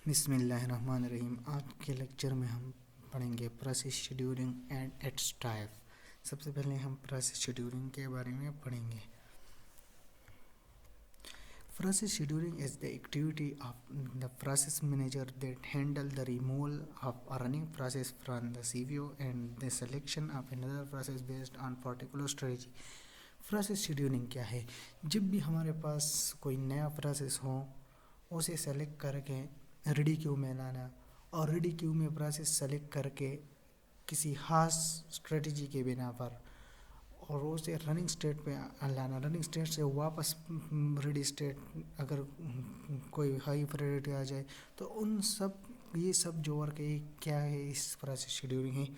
बिस्मिल्लाहिर्रहमानिर्रहीम। आज के लेक्चर में हम पढ़ेंगे process scheduling and it's type. सबसे पहले हम प्रोसेस शेड्यूलिंग के बारे में पढ़ेंगे। Process scheduling is the activity of the process manager that handle the removal of a running process from the CPU and the selection of another process based on particular strategy। Process scheduling क्या है? जब भी हमारे पास कोई नया process हो उसे select करके रेडी क्यू में लाना और रेडी क्यू में प्रोसेस सेलेक्ट करके किसी खास स्ट्रेटजी के बिना पर और उसे रनिंग स्टेट पे लाना, रनिंग स्टेट से वापस रेडी स्टेट अगर कोई हाई प्रायोरिटी आ जाए तो उन सब ये सब जो वर्क है क्या है इस प्रोसेस शेड्यूलिंग है।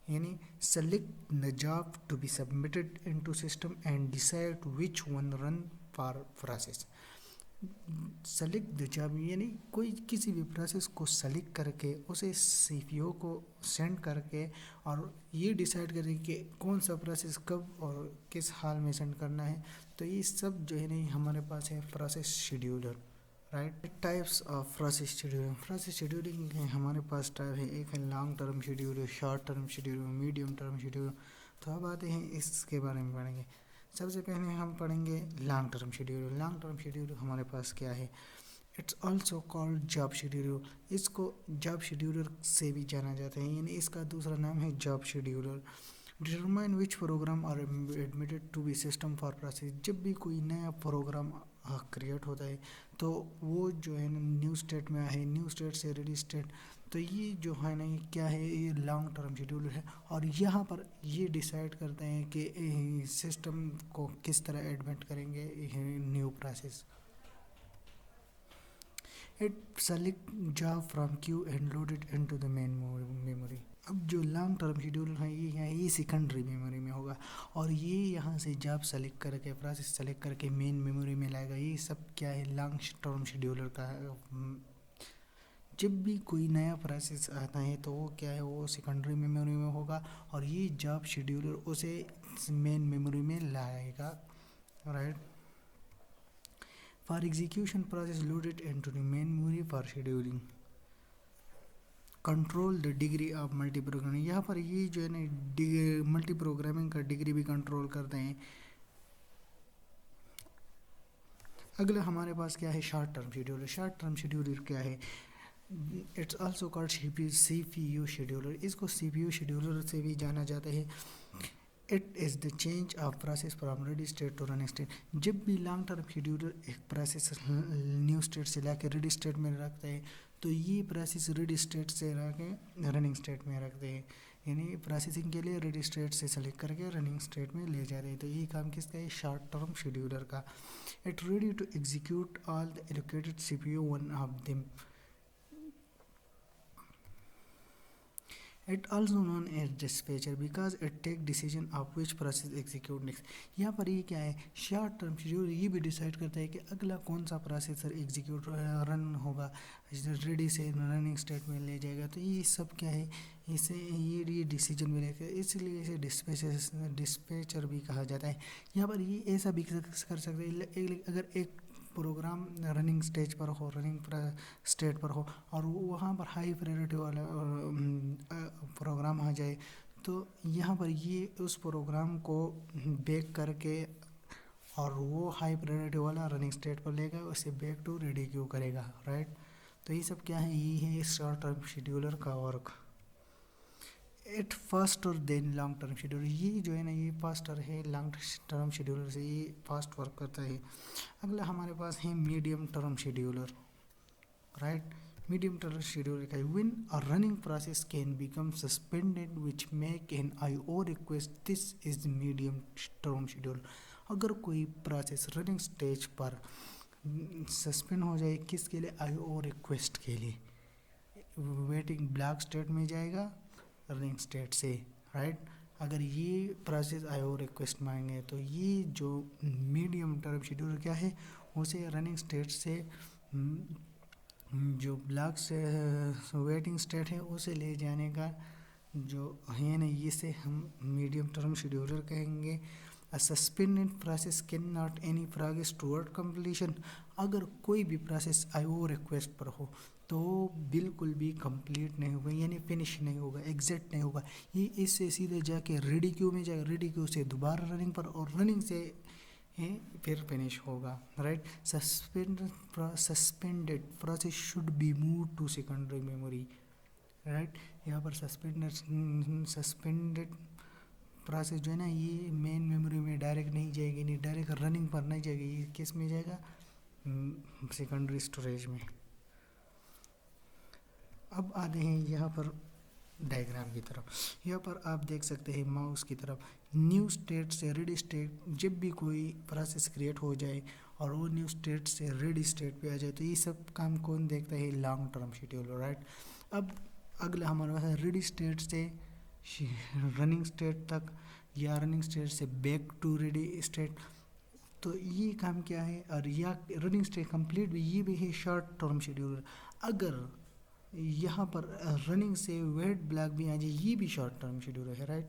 यानी select the job to be submitted into system and decide which one run for process. Select the job यानी कोई किसी भी प्रोसेस को सेलेक्ट करके उसे सीपीयू को सेंड करके और ये डिसाइड करें कि कौन सा प्रोसेस कब और किस हाल में सेंड करना है। तो ये सब जो है नहीं हमारे पास है process scheduler, right. Types of process scheduling. Process scheduling है हमारे पास टाइप है, एक है long term scheduler, short term scheduler, medium term scheduler. तो अब आते हैं इसके बारे में पढ़ेंगे। सबसे पहले हम पढ़ेंगे long term scheduler. Long term scheduler हमारे पास क्या है? It's also called job scheduler. इसको जॉब शेड्यूलर से भी जाना जाता है, यानी इसका दूसरा नाम है job scheduler. Determine which program are admitted to be system for process. जब भी कोई नया प्रोग्राम क्रिएट होता है तो वो जो है ना न्यू स्टेट में है, न्यू स्टेट से रेडी स्टेट। तो ये जो है ना ये क्या है? ये लॉन्ग टर्म शेड्यूलर है और यहाँ पर ये डिसाइड करते हैं कि सिस्टम को किस तरह एडमिट करेंगे new process. It select job from Q and load it into the main memory. अब जो लॉन्ग टर्म शेड्यूल है ये सेकेंडरी मेमोरी में होगा और ये यहाँ से जॉब सेलेक्ट करके प्रोसेस सेलेक्ट करके मेन मेमोरी में लाएगा। ये सब क्या है? लॉन्ग टर्म शेड्यूलर का है। जब भी कोई नया प्रोसेस आता है तो वो क्या है? वो सेकेंडरी मेमोरी में होगा और ये जॉब शेड्यूलर उसे मेन मेमोरी में लाएगा, right. For execution process loaded into the main memory for scheduling. Control the degree of multi programming. यहाँ पर ये जो है ना मल्टी प्रोग्रामिंग का डिग्री भी कंट्रोल करते हैं। अगला हमारे पास क्या है? Short term scheduler. Short term scheduler क्या है? It's also called CPU scheduler. इसको CPU शेड्यूलर से भी जाना जाता है। It is the change of process from ready state to running state. जब भी लॉन्ग टर्म शेड्यूलर एक प्रोसेस न्यू स्टेट से लाके रेडी स्टेट में रखते हैं तो ये प्रोसेस रेडी स्टेट से लाके रनिंग स्टेट में रखते हैं, यानी प्रोसेसिंग के लिए रेडी स्टेट से सेलेक्ट करके रनिंग स्टेट में ले जाते हैं। तो ये काम किसका है? शॉर्ट टर्म शेड्यूलर का। It ready to execute all the allocated CPU one of them. It also known as dispatcher because it take decision of which process execute next। यहाँ पर ये क्या है? शॉर्ट टर्म शेड्यूल ये भी decide करता है कि अगला कौन सा प्रोसेसर एग्जीक्यूट रन होगा, रेडी से रनिंग स्टेट में ले जाएगा। तो ये सब क्या है? इसे ये डिसीजन में लेकर इसलिए इसे डिस्पैचर भी कहा जाता है। यहाँ पर ये ऐसा भी कर सकते हैं अगर एक प्रोग्राम रनिंग स्टेज पर हो, रनिंग स्टेट पर हो और वहाँ पर हाई प्रायोरिटी वाला प्रोग्राम आ जाए तो यहाँ पर ये उस प्रोग्राम को बैक करके और वो हाई प्रायोरिटी वाला रनिंग स्टेट पर लेगा, उसे बैक टू रेडी क्यू करेगा, राइट। तो ये सब क्या है? ये है शॉर्ट टर्म शेड्यूलर का work. It faster than long term scheduler. ये जो है ना ये फास्टर है लॉन्ग टर्म शेड्यूलर से, ये फास्ट वर्क करता है। अगला हमारे पास है medium term scheduler, right. Medium term scheduler का when a running process can become suspended which make an IO request, this is medium term scheduler. अगर कोई प्रोसेस रनिंग स्टेज पर सस्पेंड हो जाए, किसके लिए? IO रिक्वेस्ट के लिए। वेटिंग ब्लॉक स्टेट में जाएगा रनिंग स्टेट से, राइट। अगर ये प्रोसेस IO रिक्वेस्ट मांगे तो ये जो मीडियम टर्म शेड्यूलर क्या है? उसे रनिंग स्टेट से जो ब्लॉक से वेटिंग स्टेट है उसे ले जाने का जो है ना इसे हम मीडियम टर्म शेड्यूलर कहेंगे। A suspended process cannot any progress toward completion अगर कोई भी प्रोसेस IO रिक्वेस्ट पर हो तो बिल्कुल भी कंप्लीट नहीं होगा, यानी फिनिश नहीं होगा, एग्जिट नहीं होगा। ये इससे सीधे जाके रेडी क्यू में जाएगा, रेडी क्यू से दोबारा रनिंग पर, और रनिंग से फिर फिनिश होगा, right. Suspended process should be move to secondary memory, right. यहाँ पर सस्पेंडेड प्रोसेस जो है ना, ये मेन मेमोरी में डायरेक्ट नहीं जाएगी, नहीं डायरेक्ट रनिंग पर नहीं जाएगी, ये किस में जाएगा, सेकेंडरी स्टोरेज में। अब आते हैं यहाँ पर डायग्राम की तरफ। यहाँ पर आप देख सकते हैं माउस की तरफ, न्यू स्टेट से रेडी स्टेट, जब भी कोई प्रोसेस क्रिएट हो जाए और वो न्यू स्टेट से रेडी स्टेट पे आ जाए, तो ये सब काम कौन देखता है, लॉन्ग टर्म शेड्यूलर, राइट। अब अगला हमारे पास है रेडी स्टेट से रनिंग स्टेट तक, या रनिंग स्टेट से बैक टू रेडी स्टेट। तो ये काम क्या है, और या रनिंग स्टेट कंप्लीट भी, ये भी है शॉर्ट टर्म शेड्यूलर। अगर यहाँ पर रनिंग से वेट ब्लॉक भी आ जाए, ये भी शॉर्ट टर्म शेड्यूलर है, राइट।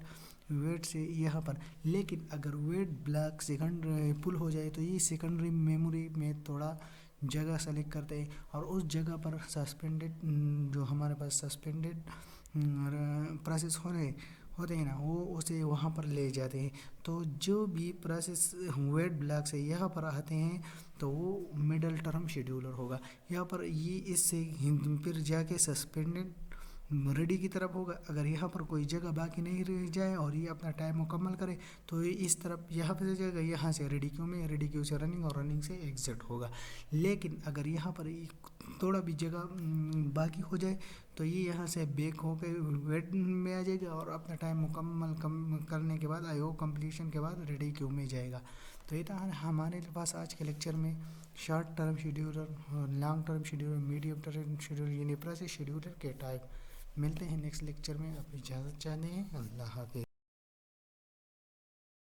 वेट से यहाँ पर, लेकिन अगर वेट ब्लॉक सेकंड पुल हो जाए तो ये सेकेंडरी मेमोरी में थोड़ा जगह सेलेक्ट करते हैं, और उस जगह पर सस्पेंडेड, जो हमारे पास सस्पेंडेड प्रोसेस होते हैं ना, वो उसे वहाँ पर ले जाते हैं। तो जो भी प्रोसेस वेट ब्लॉक से यहाँ पर आते हैं तो वो मिडल टर्म शेड्यूलर होगा। यहाँ पर ये इससे फिर जाके सस्पेंडेड रेडी की तरफ होगा। अगर यहाँ पर कोई जगह बाकी नहीं रह जाए और ये अपना टाइम मुकम्मल करे तो ये इस तरफ यहाँ पर जाएगा, यहाँ से रेडी क्यू में, रेडी क्यू से रनिंग, और रनिंग से एग्जिट होगा। लेकिन अगर यहाँ पर थोड़ा भी जगह बाकी हो जाए तो ये यहाँ से बैक होकर वेट में आ जाएगा, और अपना टाइम मुकम्मल करने के बाद IO कंप्लीशन के बाद रेडी क्यू में जाएगा। तो ये था हमारे पास आज के लेक्चर में short term scheduler, long term scheduler, medium term scheduler, यानी प्रोसेस शेड्यूलर के टाइप। मिलते हैं नेक्स्ट लेक्चर में, अपनी इजाज़त चाहते हैं, अल्लाह हाफिज़।